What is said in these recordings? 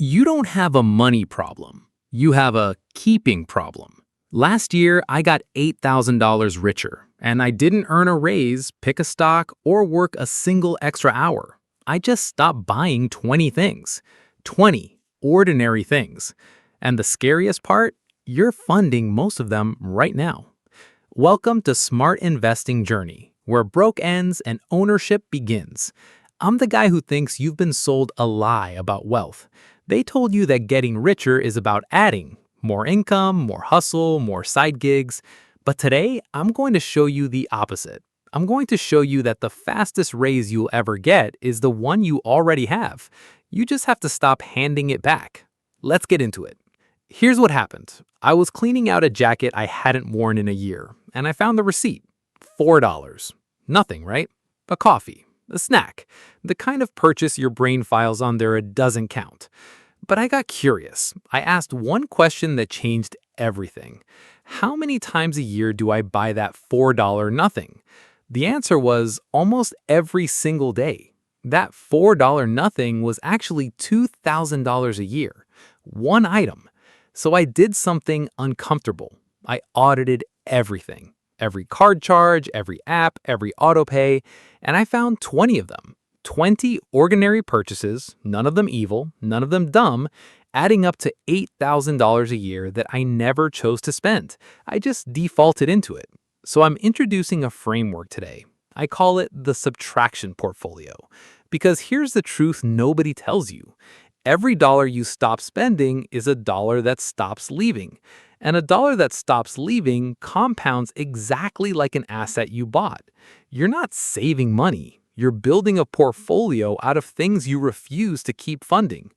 You don't have a money problem. You have a keeping problem. Last year, I got $8,000 richer, and I didn't earn a raise, pick a stock, or work a single extra hour. I just stopped buying 20 things. 20 ordinary things. And the scariest part? You're funding most of them right now. Welcome to Smart Investing Journey, where broke ends and ownership begins. I'm the guy who thinks you've been sold a lie about wealth. They told you that getting richer is about adding more income, more hustle, more side gigs. But today, I'm going to show you the opposite. I'm going to show you that the fastest raise you'll ever get is the one you already have. You just have to stop handing it back. Let's get into it. Here's what happened. I was cleaning out a jacket I hadn't worn in a year, and I found the receipt. $4. Nothing, right? A coffee, a snack, the kind of purchase your brain files under it doesn't count. But I got curious. I asked one question that changed everything. How many times a year do I buy that $4 nothing? The answer was almost every single day. That $4 nothing was actually $2,000 a year. One item. So I did something uncomfortable. I audited everything. Every card charge, every app, every auto pay, and I found 20 of them. 20 ordinary purchases, none of them evil, none of them dumb, adding up to $8,000 a year that I never chose to spend. I just defaulted into it. So I'm introducing a framework today. I call it the Subtraction Portfolio. Because here's the truth nobody tells you. Every dollar you stop spending is a dollar that stops leaving. And a dollar that stops leaving compounds exactly like an asset you bought. You're not saving money. You're building a portfolio out of things you refuse to keep funding.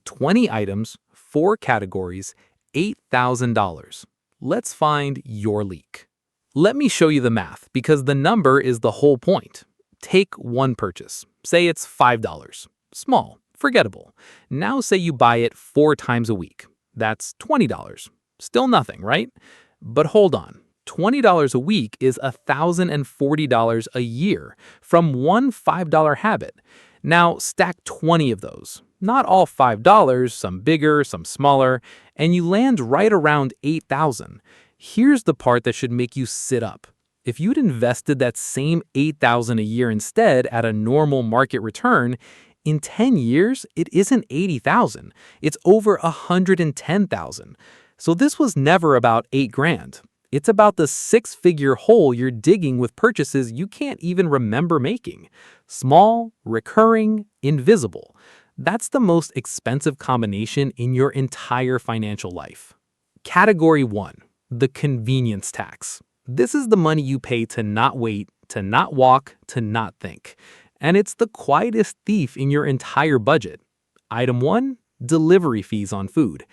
20 items, 4 categories, $8,000. Let's find your leak. Let me show you the math because the number is the whole point. Take one purchase. Say it's $5. Small, forgettable. Now say you buy it 4 times a week. That's $20. Still nothing, right? But hold on. $20 a week is $1,040 a year from one $5 habit. Now stack 20 of those. Not all $5, some bigger, some smaller, and you land right around $8,000. Here's the part that should make you sit up. If you'd invested that same $8,000 a year instead at a normal market return, in 10 years, it isn't $80,000. It's over $110,000. So this was never about $8,000. It's about the 6-figure hole you're digging with purchases you can't even remember making. Small, recurring, invisible. That's the most expensive combination in your entire financial life. Category 1, the convenience tax. This is the money you pay to not wait, to not walk, to not think. And it's the quietest thief in your entire budget. Item 1, delivery fees on food.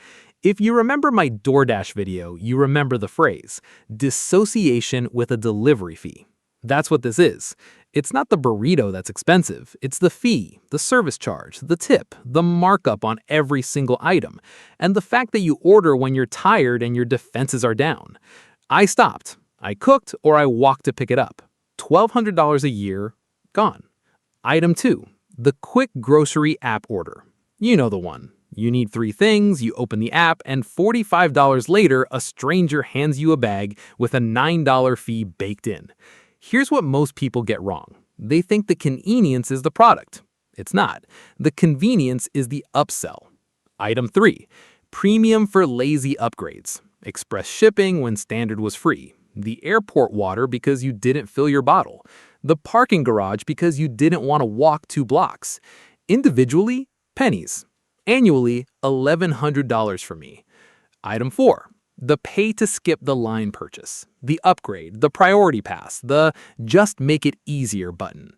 If you remember my DoorDash video, you remember the phrase, dissociation with a delivery fee. That's what this is. It's not the burrito that's expensive. It's the fee, the service charge, the tip, the markup on every single item, and the fact that you order when you're tired and your defenses are down. I stopped. I cooked or I walked to pick it up. $1,200 a year, gone. Item 2, the quick grocery app order. You know the one. You need 3 things, you open the app, and $45 later, a stranger hands you a bag with a $9 fee baked in. Here's what most people get wrong. They think the convenience is the product. It's not. The convenience is the upsell. Item 3, premium for lazy upgrades. Express shipping when standard was free. The airport water because you didn't fill your bottle. The parking garage because you didn't want to walk 2 blocks. Individually, pennies. Annually, $1,100 for me. Item 4, the pay to skip the line purchase, the upgrade, the priority pass, the just make it easier button.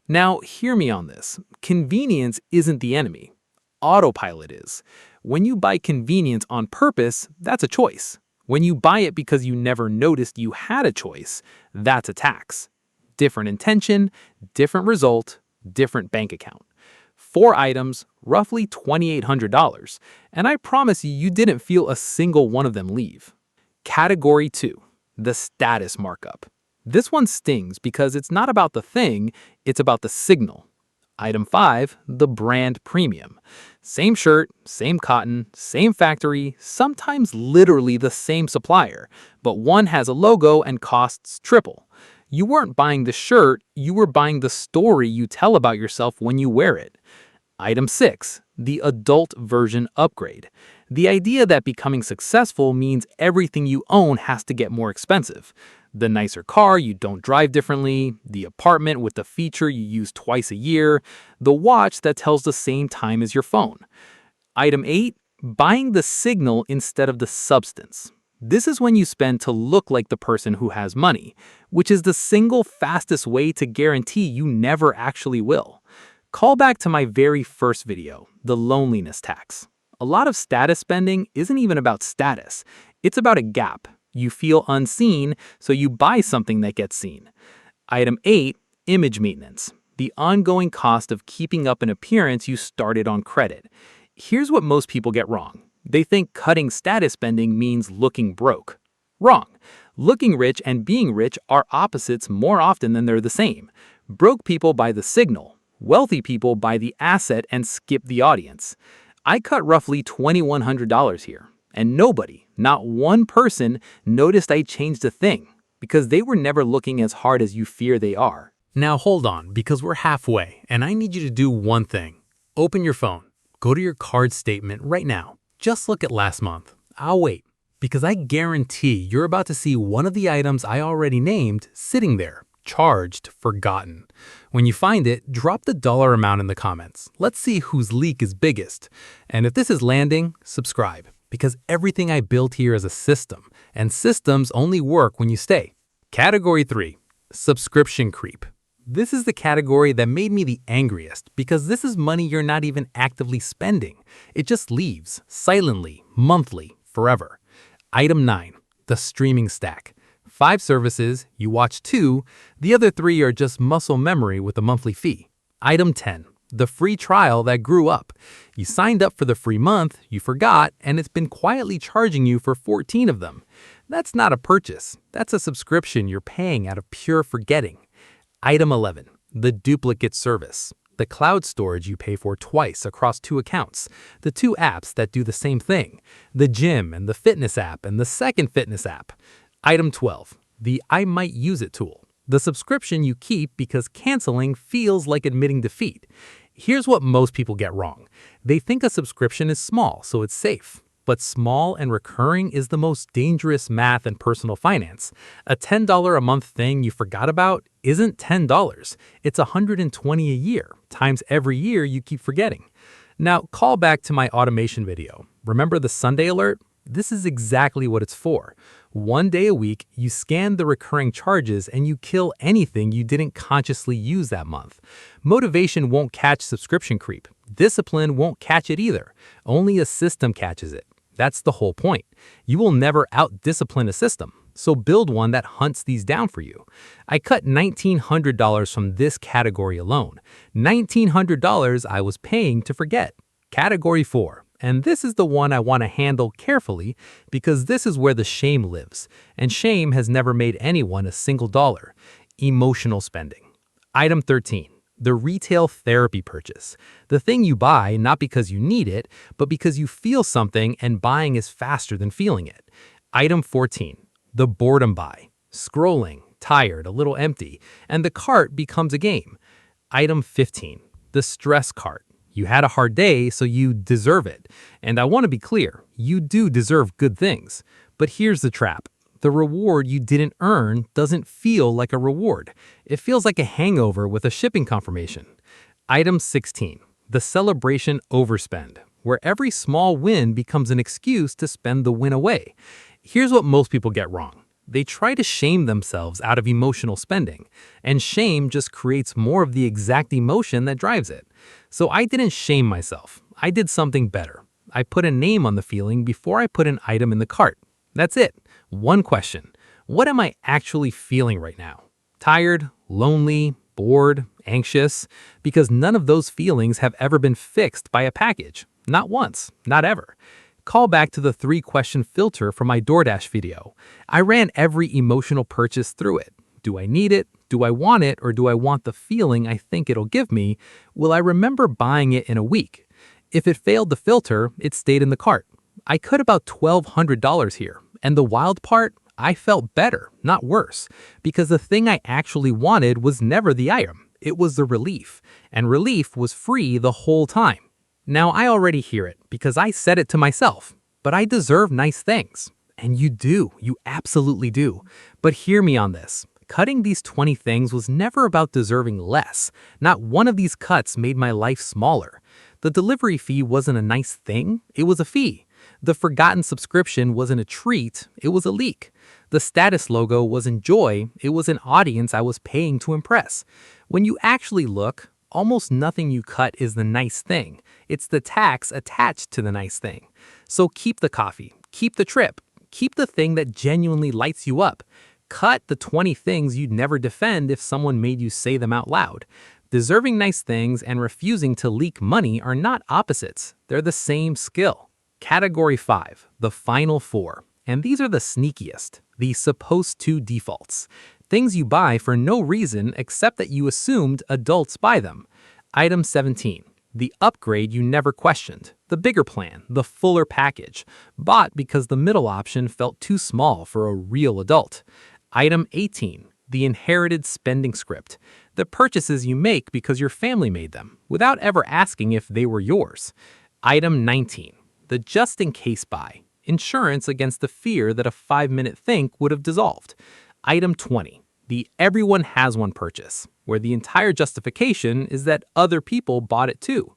Now, hear me on this. Convenience isn't the enemy. Autopilot is. When you buy convenience on purpose, that's a choice. When you buy it because you never noticed you had a choice, that's a tax. Different intention, different result, different bank account. 4 items, roughly $2,800, and I promise you didn't feel a single one of them leave. Category 2, the status markup. This one stings because it's not about the thing, it's about the signal. Item 5, the brand premium. Same shirt, same cotton, same factory, sometimes literally the same supplier, but one has a logo and costs triple. You weren't buying the shirt, you were buying the story you tell about yourself when you wear it. Item 6. The adult version upgrade. The idea that becoming successful means everything you own has to get more expensive. The nicer car you don't drive differently, the apartment with the feature you use twice a year, the watch that tells the same time as your phone. Item 8. Buying the signal instead of the substance. This is when you spend to look like the person who has money, which is the single fastest way to guarantee you never actually will. Call back to my very first video, the loneliness tax. A lot of status spending isn't even about status. It's about a gap. You feel unseen, so you buy something that gets seen. Item 8, image maintenance. The ongoing cost of keeping up an appearance you started on credit. Here's what most people get wrong. They think cutting status spending means looking broke. Wrong. Looking rich and being rich are opposites more often than they're the same. Broke people buy the signal. Wealthy people buy the asset and skip the audience. I cut roughly $2,100 here, and nobody, not one person, noticed I changed a thing, because they were never looking as hard as you fear they are. Now hold on, because we're halfway, and I need you to do one thing. Open your phone. Go to your card statement right now. Just look at last month. I'll wait, because I guarantee you're about to see one of the items I already named sitting there. Charged, forgotten. When you find it, drop the dollar amount in the comments. Let's see whose leak is biggest. And if this is landing, subscribe, because everything I built here is a system, and systems only work when you stay. Category 3, subscription creep. This is the category that made me the angriest, because this is money you're not even actively spending. It just leaves, silently, monthly, forever. Item 9, the streaming stack. 5 services, you watch 2, the other 3 are just muscle memory with a monthly fee. Item 10, the free trial that grew up. You signed up for the free month, you forgot, and it's been quietly charging you for 14 of them. That's not a purchase, that's a subscription you're paying out of pure forgetting. Item 11, the duplicate service. The cloud storage you pay for twice across 2 accounts, the 2 apps that do the same thing, the gym and the fitness app and the second fitness app. Item 12, the I might use it tool. The subscription you keep because canceling feels like admitting defeat. Here's what most people get wrong. They think a subscription is small, so it's safe. But small and recurring is the most dangerous math in personal finance. A $10 a month thing you forgot about isn't $10. It's $120 a year, times every year you keep forgetting. Now, call back to my automation video. Remember the Sunday alert? This is exactly what it's for. 1 day a week, you scan the recurring charges and you kill anything you didn't consciously use that month. Motivation won't catch subscription creep. Discipline won't catch it either. Only a system catches it. That's the whole point. You will never out-discipline a system, so build one that hunts these down for you. I cut $1,900 from this category alone. $1,900 I was paying to forget. Category 4. And this is the one I want to handle carefully because this is where the shame lives, and shame has never made anyone a single dollar. Emotional spending. Item 13. The retail therapy purchase. The thing you buy not because you need it, but because you feel something and buying is faster than feeling it. Item 14. The boredom buy. Scrolling, tired, a little empty, and the cart becomes a game. Item 15. The stress cart. You had a hard day, so you deserve it. And I want to be clear, you do deserve good things. But here's the trap. The reward you didn't earn doesn't feel like a reward. It feels like a hangover with a shipping confirmation. Item 16. The celebration overspend, where every small win becomes an excuse to spend the win away. Here's what most people get wrong. They try to shame themselves out of emotional spending, and shame just creates more of the exact emotion that drives it. So I didn't shame myself. I did something better. I put a name on the feeling before I put an item in the cart. That's it. One question. What am I actually feeling right now? Tired, lonely, bored, anxious? Because none of those feelings have ever been fixed by a package. Not once, not ever. Call back to the 3-question filter from my DoorDash video. I ran every emotional purchase through it. Do I need it? Do I want it? Or do I want the feeling I think it'll give me? Will I remember buying it in a week? If it failed the filter, it stayed in the cart. I cut about $1,200 here, and the wild part, I felt better, not worse, because the thing I actually wanted was never the item, it was the relief, and relief was free the whole time. Now I already hear it, because I said it to myself, but I deserve nice things. And you do, you absolutely do. But hear me on this. Cutting these 20 things was never about deserving less. Not one of these cuts made my life smaller. The delivery fee wasn't a nice thing, it was a fee. The forgotten subscription wasn't a treat, it was a leak. The status logo wasn't joy, it was an audience I was paying to impress. When you actually look, almost nothing you cut is the nice thing. It's the tax attached to the nice thing. So keep the coffee, keep the trip, keep the thing that genuinely lights you up. Cut the 20 things you'd never defend if someone made you say them out loud. Deserving nice things and refusing to leak money are not opposites. They're the same skill. Category 5, the final 4. And these are the sneakiest, the supposed to defaults. Things you buy for no reason except that you assumed adults buy them. Item 17, the upgrade you never questioned. The bigger plan, the fuller package. Bought because the middle option felt too small for a real adult. Item 18, the inherited spending script. The purchases you make because your family made them, without ever asking if they were yours. Item 19, the just-in-case buy. Insurance against the fear that a 5-minute think would have dissolved. Item 20, the everyone has one purchase, where the entire justification is that other people bought it too.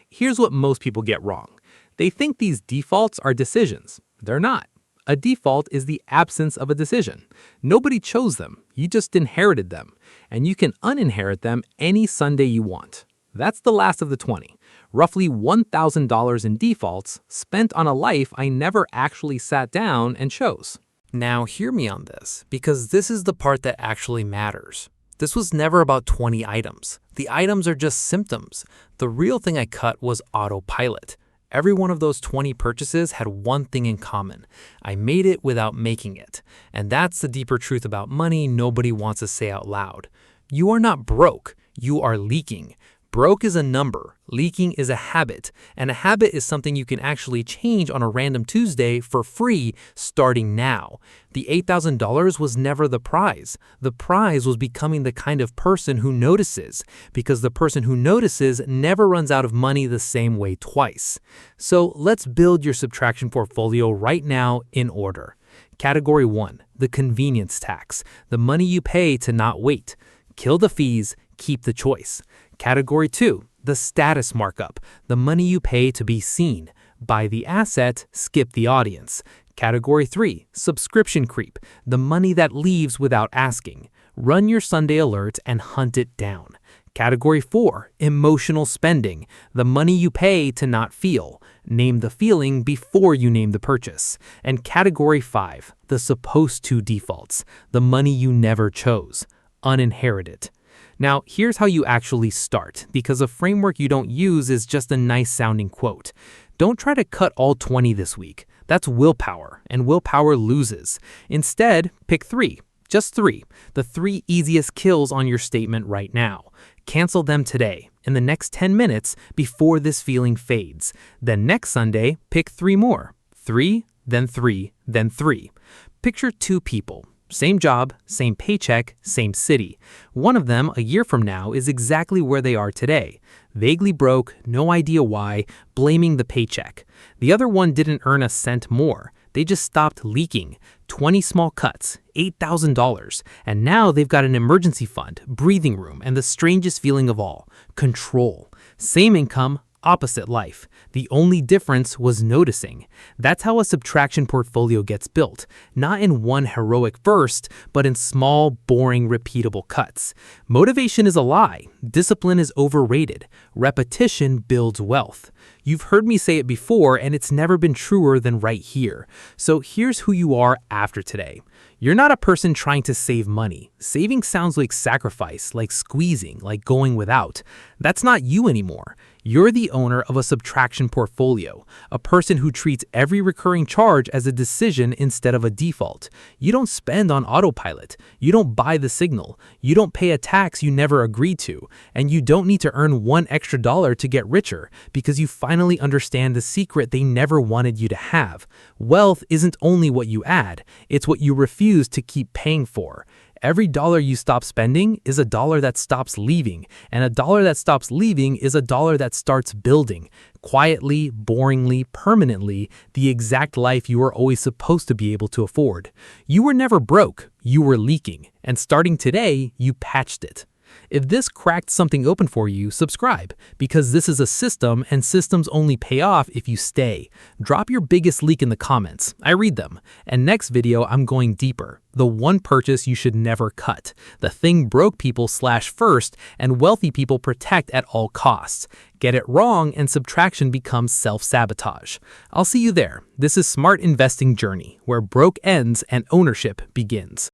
Here's what most people get wrong. They think these defaults are decisions. They're not. A default is the absence of a decision. Nobody chose them, you just inherited them, and you can uninherit them any Sunday you want. That's the last of the 20. Roughly $1,000 in defaults spent on a life I never actually sat down and chose. Now hear me on this, because this is the part that actually matters. This was never about 20 items. The items are just symptoms. The real thing I cut was autopilot. Every one of those 20 purchases had one thing in common. I made it without making it. And that's the deeper truth about money nobody wants to say out loud. You are not broke, you are leaking. Broke is a number, leaking is a habit, and a habit is something you can actually change on a random Tuesday for free starting now. The $8,000 was never the prize. The prize was becoming the kind of person who notices, because the person who notices never runs out of money the same way twice. So let's build your subtraction portfolio right now in order. Category 1, the convenience tax, the money you pay to not wait. Kill the fees, keep the choice. Category 2, the status markup, the money you pay to be seen. Buy the asset, skip the audience. Category 3, subscription creep, the money that leaves without asking. Run your Sunday alert and hunt it down. Category 4, emotional spending, the money you pay to not feel. Name the feeling before you name the purchase. And Category 5, the supposed to defaults, the money you never chose. Uninherit it. Now, here's how you actually start, because a framework you don't use is just a nice sounding quote. Don't try to cut all 20 this week. That's willpower, and willpower loses. Instead, pick 3. Just 3. The 3 easiest kills on your statement right now. Cancel them today, in the next 10 minutes before this feeling fades. Then next Sunday, pick 3 more. 3, then 3, then 3. Picture 2 people. Same job, same paycheck, same city. One of them, a year from now, is exactly where they are today. Vaguely broke, no idea why, blaming the paycheck. The other one didn't earn a cent more. They just stopped leaking. 20 small cuts, $8,000. And now they've got an emergency fund, breathing room, and the strangest feeling of all, control. Same income, opposite life. The only difference was noticing. That's how a subtraction portfolio gets built, not in one heroic burst, but in small, boring, repeatable cuts. Motivation is a lie. Discipline is overrated. Repetition builds wealth. You've heard me say it before, and it's never been truer than right here. So here's who you are after today. You're not a person trying to save money. Saving sounds like sacrifice, like squeezing, like going without. That's not you anymore. You're the owner of a subtraction portfolio, a person who treats every recurring charge as a decision instead of a default. You don't spend on autopilot. You don't buy the signal. You don't pay a tax you never agreed to. And you don't need to earn $1 extra to get richer because you finally understand the secret they never wanted you to have. Wealth isn't only what you add, it's what you refuse to keep paying for. Every dollar you stop spending is a dollar that stops leaving, and a dollar that stops leaving is a dollar that starts building, quietly, boringly, permanently, the exact life you were always supposed to be able to afford. You were never broke, you were leaking, and starting today, you patched it. If this cracked something open for you, subscribe, because this is a system and systems only pay off if you stay. Drop your biggest leak in the comments. I read them. And next video, I'm going deeper. The one purchase you should never cut. The thing broke people slash first and wealthy people protect at all costs. Get it wrong and subtraction becomes self-sabotage. I'll see you there. This is Smart Investing Journey, where broke ends and ownership begins.